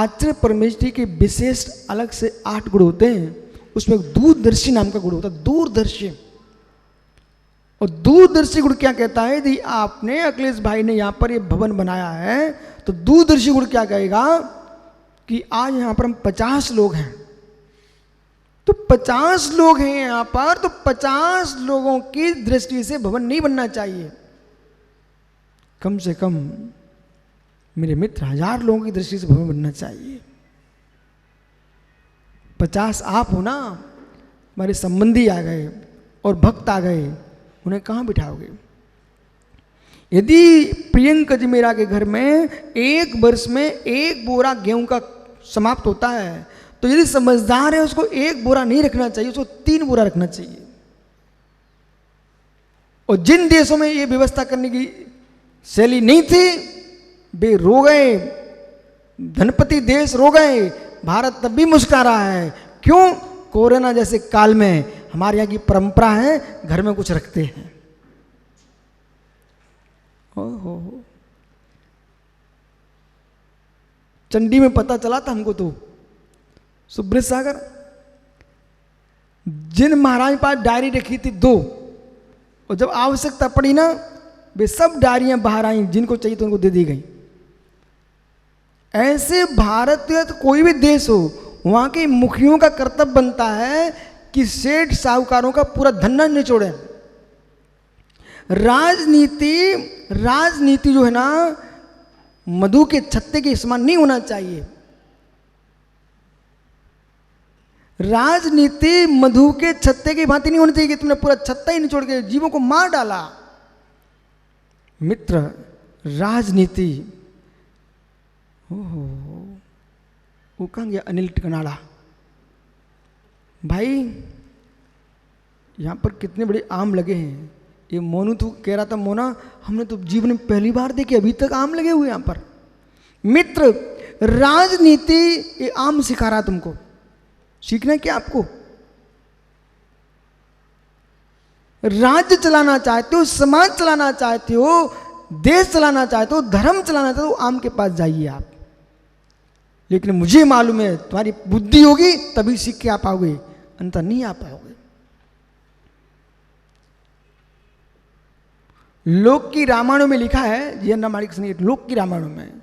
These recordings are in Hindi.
आचार्य परमेश्वरी के विशेष अलग से 8 गुण होते हैं। उसमें दूरदर्शी नाम का गुण होता है, दूरदर्शी। और दूरदर्शी गुण क्या कहता है? यदि आपने अखिलेश भाई ने यहाँ पर ये भवन बनाया है तो दूरदर्शी गुण क्या कहेगा कि आज यहाँ पर हम 50 लोग हैं, तो 50 लोग हैं यहाँ पर, तो 50 लोगों की दृष्टि से भवन नहीं बनना चाहिए, कम से कम मेरे मित्र 1000 लोगों की दृष्टि से भवन बनना चाहिए। 50 आप हो ना, हमारे संबंधी आ गए और भक्त आ गए, उन्हें कहाँ बिठाओगे? यदि प्रियंका जी मेरा के घर में 1 वर्ष में 1 बोरा गेहूं का समाप्त होता है, तो यदि समझदार है उसको 1 बोरा नहीं रखना चाहिए, उसको 3 बोरा रखना चाहिए। और जिन देशों में ये व्यवस्था करने की शैली नहीं थी वे रो गए, धनपति देश रो गए। भारत तब भी मुस्कुरा रहा है, क्यों? कोरोना जैसे काल में हमारे यहाँ की परंपरा है घर में कुछ रखते हैं। ओहो, चंडी में पता चला था हमको, तो सुब्रत सागर जिन महाराज पास डायरी रखी थी 2, और जब आवश्यकता पड़ी ना वे सब डायरियां बाहर आई, जिनको चाहिए तो उनको दे दी गई। ऐसे भारत या तो कोई भी देश हो, वहां के मुखियों का कर्तव्य बनता है कि सेठ साहूकारों का पूरा धन न निचोड़े। राजनीति जो है ना मधु के छत्ते के समान नहीं होना चाहिए। राजनीति मधु के छत्ते की भांति नहीं होनी चाहिए कि तुमने पूरा छत्ता ही निचोड़ के जीवों को मार डाला। मित्र, राजनीति, ओहो, वो कहाँ गया अनिल टिकनाड़ा भाई? यहां पर कितने बड़े आम लगे हैं। ये मोनू तो कह रहा था, मोना हमने तो जीवन में पहली बार देखे, अभी तक आम लगे हुए यहां पर। मित्र, राजनीति ये आम सिखा रहा तुमको। सीखना है क्या आपको? राज्य चलाना चाहते हो, समाज चलाना चाहते हो, देश चलाना चाहते हो, धर्म चलाना चाहते हो, आम के पास जाइए आप। लेकिन मुझे मालूम है तुम्हारी बुद्धि होगी तभी सीख के आ पाओगे, अंतर नहीं आ पाओगे। लोक की रामायणों में लिखा है, जी रामायण सुनिए, लोक की रामायणों में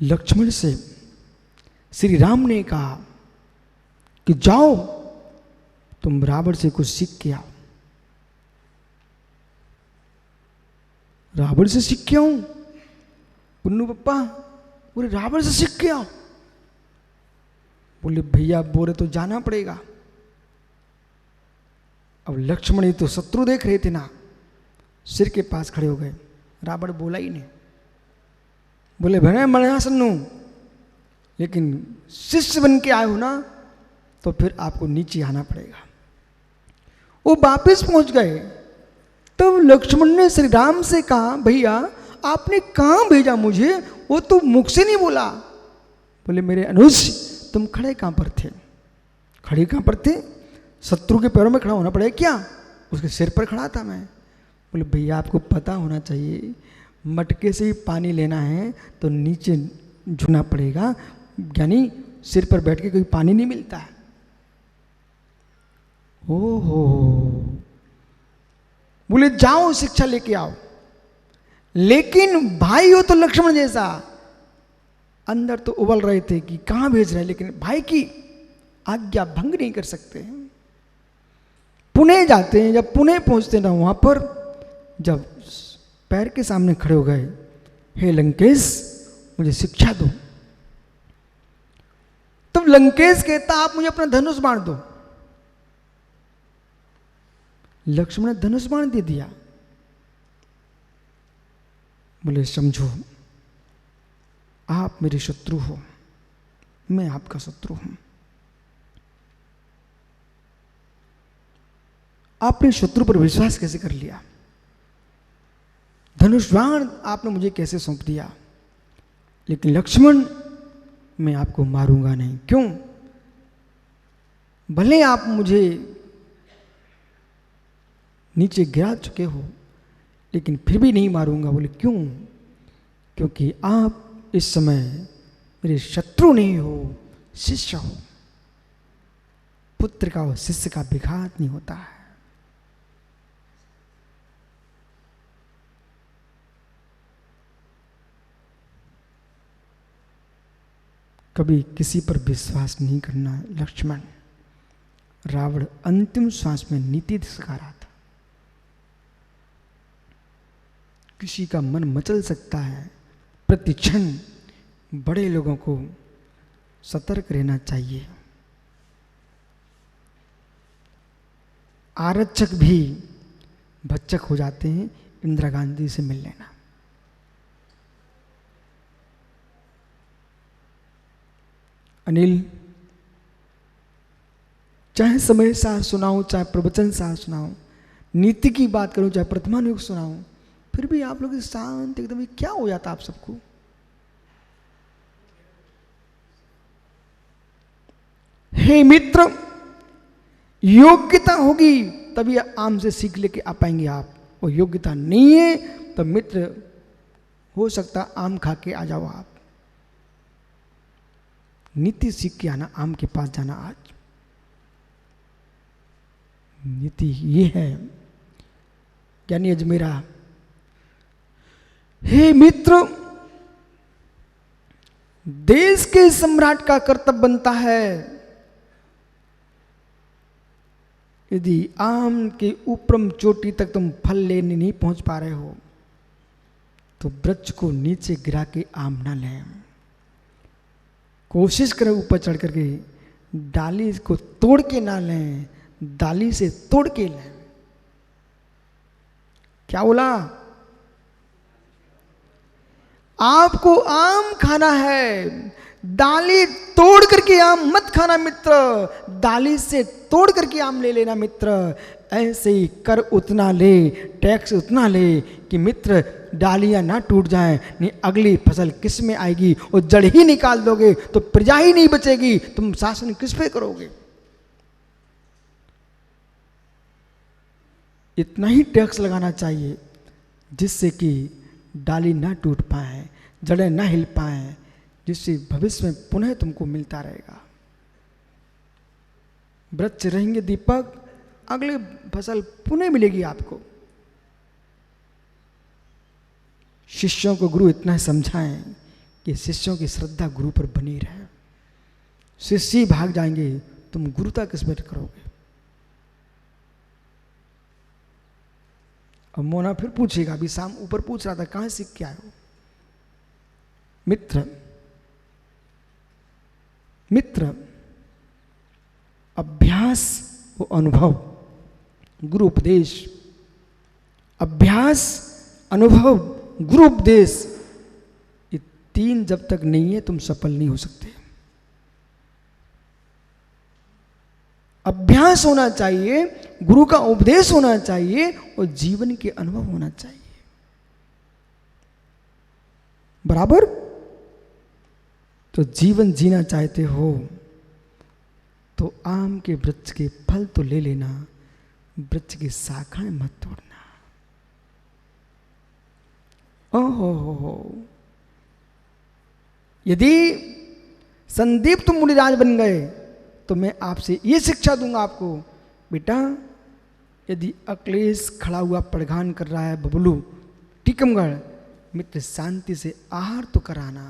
लक्ष्मण से श्री राम ने कहा कि जाओ तुम रावण से कुछ सीख के आओ। रावण से सीख के आऊं? पुन्नू पप्पा बोले रावण से सीख के आओ। बोले भैया बोले तो जाना पड़ेगा। अब लक्ष्मण ही तो शत्रु देख रहे थे ना, सिर के पास खड़े हो गए। रावण बोला ही नहीं। बोले भैया मैं सन्नू, लेकिन शिष्य बन के आए हो ना तो फिर आपको नीचे आना पड़ेगा। वो वापस पहुंच गए। तब लक्ष्मण ने श्री राम से कहा भैया आपने कहां भेजा मुझे? वो तो मुख से नहीं बोला। बोले मेरे अनुज तुम खड़े कहां पर थे? खड़े कहां पर थे? शत्रु के पैरों में खड़ा होना पड़ेगा क्या? उसके सिर पर खड़ा था मैं। बोले भैया आपको पता होना चाहिए, मटके से ही पानी लेना है तो नीचे झुकना पड़ेगा, यानी सिर पर बैठ के कोई पानी नहीं मिलता है। ओहो, बोले जाओ शिक्षा लेके आओ। लेकिन भाई हो तो लक्ष्मण जैसा अंदर तो उबल रहे थे कि कहां भेज रहे हैं, लेकिन भाई की आज्ञा भंग नहीं कर सकते। पुणे जाते हैं, जब पुणे पहुंचते ना वहां पर जब पैर के सामने खड़े हो गए, हे लंकेश मुझे शिक्षा दो। तब लंकेश कहता आप मुझे अपना धनुष बाण दो। लक्ष्मण ने धनुष बाण दे दिया। बोले समझो आप मेरे शत्रु हो, मैं आपका शत्रु हूं। आपने शत्रु पर विश्वास कैसे कर लिया? धनुष बाण आपने मुझे कैसे सौंप दिया? लेकिन लक्ष्मण मैं आपको मारूंगा नहीं। क्यों? भले आप मुझे नीचे गिरा चुके हो, लेकिन फिर भी नहीं मारूंगा। बोले क्यों? क्योंकि आप इस समय मेरे शत्रु नहीं हो, शिष्य हो। पुत्र का और शिष्य का विघात नहीं होता है। कभी किसी पर विश्वास नहीं करना लक्ष्मण। रावण अंतिम श्वास में नीति सिखा रहा था। किसी का मन मचल सकता है, प्रतिक्षण बड़े लोगों को सतर्क रहना चाहिए। आरक्षक भी भक्षक हो जाते हैं, इंदिरा गांधी से मिल लेना। अनिल, चाहे समय साथ सुनाऊं, चाहे प्रवचन साथ सुनाऊं, नीति की बात करूं, चाहे वर्तमान युग सुनाऊं, फिर भी आप लोग शांत एकदम, क्या हो जाता आप सबको? हे मित्र, योग्यता होगी तभी आम से सीख लेके आ पाएंगे आप। और योग्यता नहीं है तो मित्र हो सकता आम खा के आ जाओ आप। नीति सीख के आना, आम के पास जाना। आज नीति ये है, यानी अजमेरा, हे मित्र, देश के सम्राट का कर्तव्य बनता है, यदि आम के ऊपरम चोटी तक तुम फल लेने नहीं पहुंच पा रहे हो तो वृक्ष को नीचे गिरा के आम ना लें। कोशिश करें ऊपर चढ़ करके डाली को तोड़ के ना लें, डाली से तोड़ के लें। क्या बोला? आपको आम खाना है, डाली तोड़ करके आम मत खाना मित्र, डाली से तोड़ करके आम ले लेना मित्र। ऐसे ही कर उतना ले, टैक्स उतना ले कि मित्र डालियां ना टूट जाएं, नहीं अगली फसल किस में आएगी? और जड़ ही निकाल दोगे तो प्रजा ही नहीं बचेगी, तुम शासन किस पे करोगे? इतना ही टैक्स लगाना चाहिए जिससे कि डाली ना टूट पाए, जड़ें ना हिल पाए, जिससे भविष्य में पुनः तुमको मिलता रहेगा। वृक्ष रहेंगे दीपक, अगले फसल पुनः मिलेगी आपको। शिष्यों को गुरु इतना समझाएं कि शिष्यों की श्रद्धा गुरु पर बनी रहे। शिष्य भाग जाएंगे, तुम गुरुता किस पर करोगे? अब मोना फिर पूछेगा, अभी शाम ऊपर पूछ रहा था कहां सीख के आए हो? मित्र, मित्र अभ्यास वो अनुभव, गुरु उपदेश। अभ्यास, अनुभव, गुरु उपदेश, ये तीन जब तक नहीं है तुम सफल नहीं हो सकते। अभ्यास होना चाहिए, गुरु का उपदेश होना चाहिए और जीवन के अनुभव होना चाहिए। बराबर? तो जीवन जीना चाहते हो तो आम के वृक्ष के फल तो ले लेना, वृक्ष की शाखाएं मत तोड़ना। ओहो, यदि संदीप तुम मुनिराज बन गए तो मैं आपसे ये शिक्षा दूंगा आपको, बेटा यदि अखिलेश खड़ा हुआ प्रगान कर रहा है बबलू टीकमगढ़, मित्र शांति से आहार तो कराना,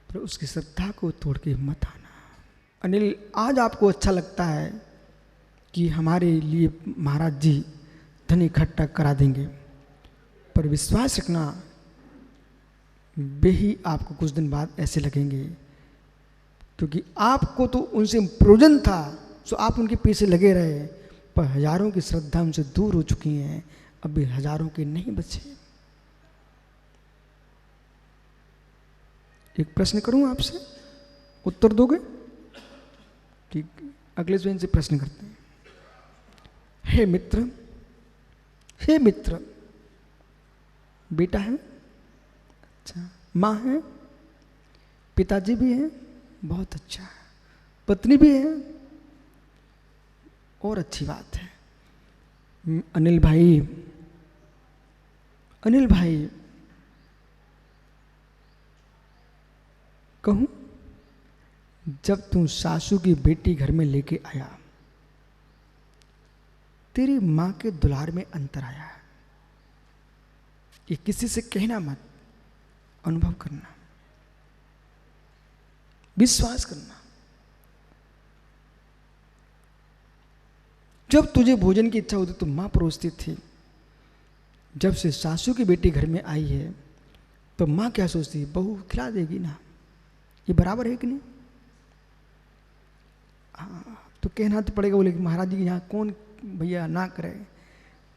पर उसकी श्रद्धा को तोड़ के मत आना। अनिल, आज आपको अच्छा लगता है कि हमारे लिए महाराज जी धन इकट्ठा करा देंगे, पर विश्वास रखना वे ही आपको कुछ दिन बाद ऐसे लगेंगे, क्योंकि आपको तो उनसे प्रयोजन था, सो आप उनके पीछे लगे रहे, पर हजारों की श्रद्धा उनसे दूर हो चुकी है, अभी हजारों के नहीं बचे। एक प्रश्न करूं आपसे, उत्तर दोगे? ठीक, अगले स्वयं से प्रश्न करते हैं। हे मित्र, हे मित्र, बेटा है, अच्छा, माँ है, पिताजी भी हैं, बहुत अच्छा है, पत्नी भी है, और अच्छी बात है। अनिल भाई, अनिल भाई, कहूं, जब तू सासू की बेटी घर में लेके आया, तेरी मां के दुलार में अंतर आया है। ये किसी से कहना मत, अनुभव करना, विश्वास करना। जब तुझे भोजन की इच्छा होती तो मां परोसती थी। जब से सासू की बेटी घर में आई है तो मां क्या सोचती है, बहू खिला देगी ना, ये बराबर है कि नहीं? हाँ, तो कहना तो पड़ेगा। बोले महाराज जी यहाँ कौन भैया ना करे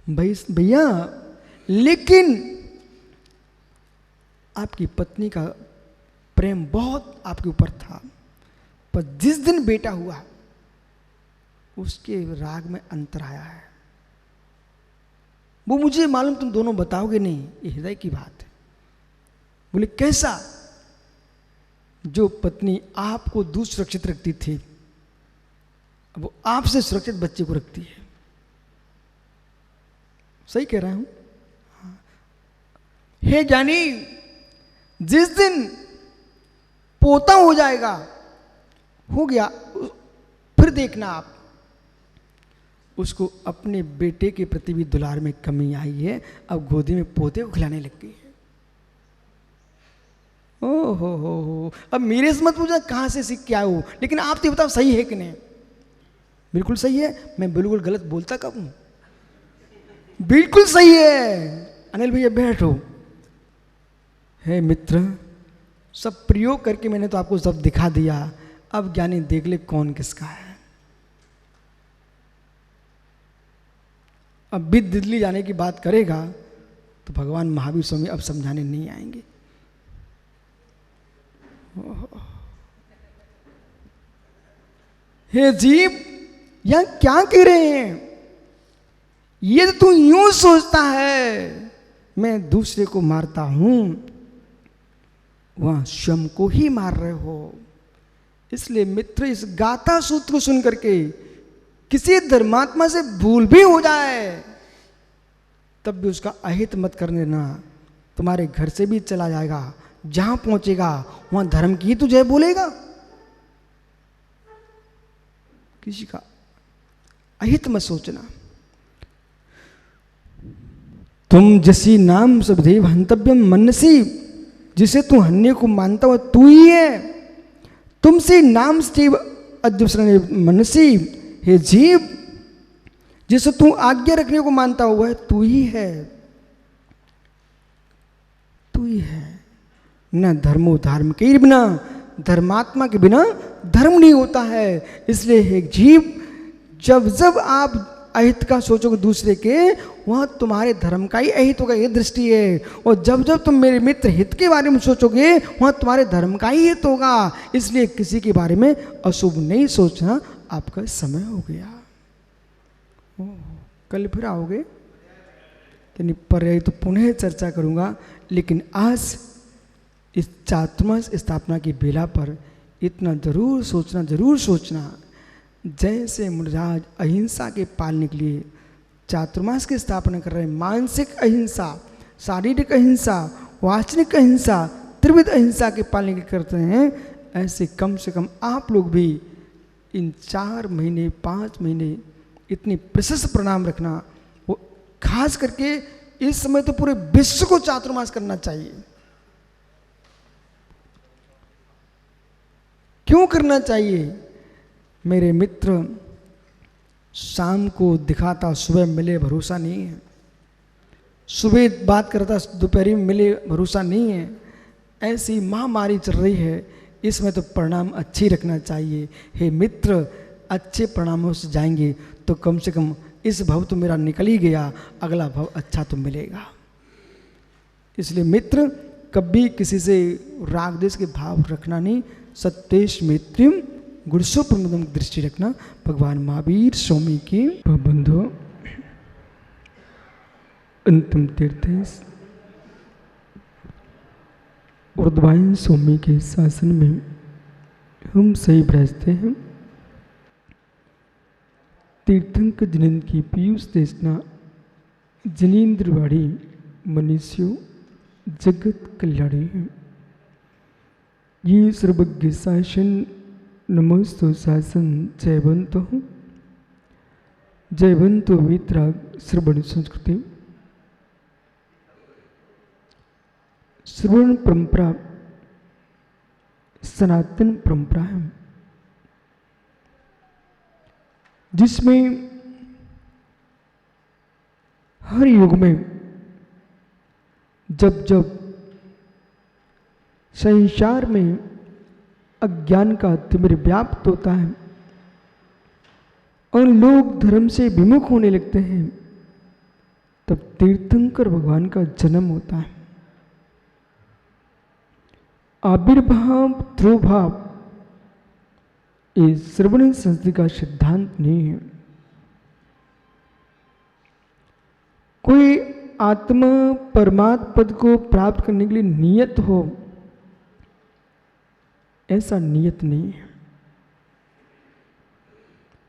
भैया, लेकिन आपकी पत्नी का प्रेम बहुत आपके ऊपर था, पर जिस दिन बेटा हुआ उसके राग में अंतर आया है। वो मुझे मालूम, तुम दोनों बताओगे नहीं, ये हृदय की बात है। बोले कैसा? जो पत्नी आपको दूर सुरक्षित रखती थी, वो आपसे सुरक्षित बच्चे को रखती है। सही कह रहा हूं? हे ज्ञानी, जिस दिन पोता हो जाएगा, हो गया, फिर देखना आप, उसको अपने बेटे के प्रति भी दुलार में कमी आई है। अब गोदी में पोते को खिलाने लग गई है। ओ हो, अब मेरे से मत पूछना कहां से सीख के आया हूं, लेकिन आप तो बताओ सही है कि नहीं? बिल्कुल सही है। मैं बिल्कुल गलत बोलता कब हूं? बिल्कुल सही है। अनिल भैया बैठो। हे मित्र, सब प्रयोग करके मैंने तो आपको सब दिखा दिया। अब ज्ञानी देख ले कौन किसका है। अब भी दिल्ली जाने की बात करेगा तो भगवान महावीर स्वामी अब समझाने नहीं आएंगे। हे जीव, यहां क्या कह रहे हैं? ये तो तू यूं सोचता है मैं दूसरे को मारता हूं, वहां स्वयं को ही मार रहे हो। इसलिए मित्र, इस गाथा सूत्र को सुन करके किसी धर्मात्मा से भूल भी हो जाए तब भी उसका अहित मत करने देना। तुम्हारे घर से भी चला जाएगा, जहां पहुंचेगा वहां धर्म की तो जय बोलेगा। किसी का अहित मत सोचना। तुम जसी नाम सबदेव हंतव्यम मनसी, जिसे तू हन्य को मानता हो तू ही है। तुमसे नाम स्टीव अद्युसरण मनसी, हे जीव, जिसे तू आज्ञा रखने को मानता हुआ है तू ही है, तू ही है। न धर्मो धार्म के बिना, धर्मात्मा के बिना धर्म नहीं होता है। इसलिए हे जीव, जब जब आप अहित का सोचोगे दूसरे के, वहां तुम्हारे धर्म का ही अहित होगा, ये दृष्टि है। और जब जब तुम मेरे मित्र हित के बारे में सोचोगे, वहां तुम्हारे धर्म का ही हित होगा। इसलिए किसी के बारे में अशुभ नहीं सोचना। आपका समय हो गया। कल फिर आओगे यानी पर्याय तो पुनः चर्चा करूंगा, लेकिन आज इस चातुर्मास स्थापना की बेला पर इतना जरूर सोचना, जैसे मुनिराज अहिंसा के पालने के लिए चातुर्मास की स्थापना कर रहे हैं। मानसिक अहिंसा, शारीरिक अहिंसा, वाचनिक अहिंसा, त्रिविध अहिंसा के पालने के करते हैं। ऐसे कम से कम आप लोग भी इन 4 महीने 5 महीने इतनी प्रशस्त प्रणाम रखना। वो खास करके इस समय तो पूरे विश्व को चातुर्मास करना चाहिए। क्यों करना चाहिए? मेरे मित्र, शाम को दिखाता सुबह मिले भरोसा नहीं है, सुबह बात करता दोपहरी में मिले भरोसा नहीं है। ऐसी महामारी चल रही है, इसमें तो परिणाम अच्छे रखना चाहिए। हे मित्र, अच्छे परिणामों से जाएंगे तो कम से कम इस भव तो मेरा निकल ही गया, अगला भव अच्छा तो मिलेगा। इसलिए मित्र, कभी किसी से राग द्वेष के भाव रखना नहीं। सत्येश मैत्रियम गुणसो प्रमुदम दृष्टि रखना। भगवान महावीर स्वामी की बंधु अंतिम तीर्थ उर्ध्वायन स्वामी के शासन में हम सही विराजते हैं। तीर्थंक जिनेन्द्र की पीयूष देशना जिनेन्द्रवाड़ी मनुष्यों जगत कल्याणी है। ये सर्वज्ञ शासन नमस्तु शासन जयवंतो वितराग श्रवण संस्कृति। श्रवण परंपरा सनातन परंपरा है जिसमें हर युग में जब जब संसार में अज्ञान का तिमिर व्याप्त होता है और लोग धर्म से विमुख होने लगते हैं, तब तीर्थंकर भगवान का जन्म होता है। आविर्भाव ध्रुवभाव ये श्रवण संस्कृति का सिद्धांत नहीं है। कोई आत्मा परमात्मा पद को प्राप्त करने के लिए नियत हो, ऐसा नियत नहीं है।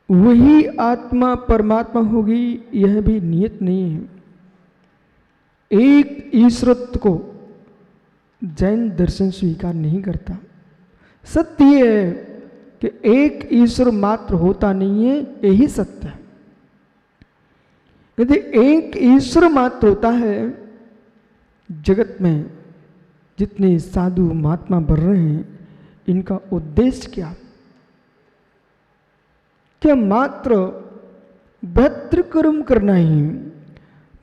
वही आत्मा परमात्मा होगी, यह भी नियत नहीं है। एक ईश्वरत्व को जैन दर्शन स्वीकार नहीं करता। सत्य यह है कि एक ईश्वर मात्र होता नहीं है, यही सत्य है। यदि एक ईश्वर मात्र होता है, जगत में जितने साधु महात्मा बढ़ रहे हैं, इनका उद्देश्य क्या? क्या मात्र भद्र कर्म करना ही?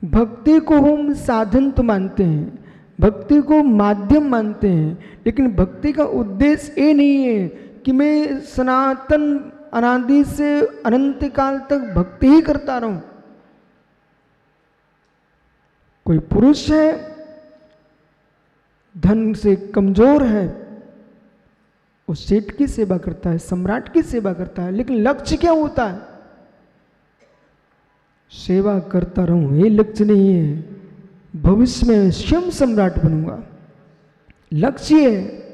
भक्ति को हम साधन तो मानते हैं, भक्ति को माध्यम मानते हैं, लेकिन भक्ति का उद्देश्य ये नहीं है कि मैं सनातन अनादि से अनंत काल तक भक्ति ही करता रहूं। कोई पुरुष है, धन से कमजोर है, वो सेठ की सेवा करता है, सम्राट की सेवा करता है, लेकिन लक्ष्य क्या होता है? सेवा करता रहूं, ये लक्ष्य नहीं है। भविष्य में स्वयं सम्राट बनूंगा, लक्ष्य है।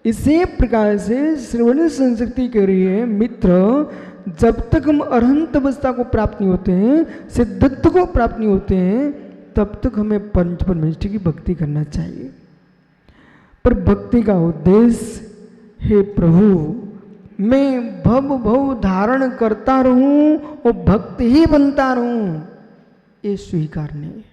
इसी प्रकार से श्रवण संस्कृति कह रही है, मित्र, जब तक हम अरहंत अवस्था को प्राप्त नहीं होते हैं, सिद्धत्व को प्राप्त नहीं होते हैं, तब तक हमें पंच परमेष्ठी की भक्ति करना चाहिए। पर भक्ति का उद्देश्य, हे प्रभु, मैं भव भव धारण करता रहूं और भक्त ही बनता रहूं, ये स्वीकार नहीं है।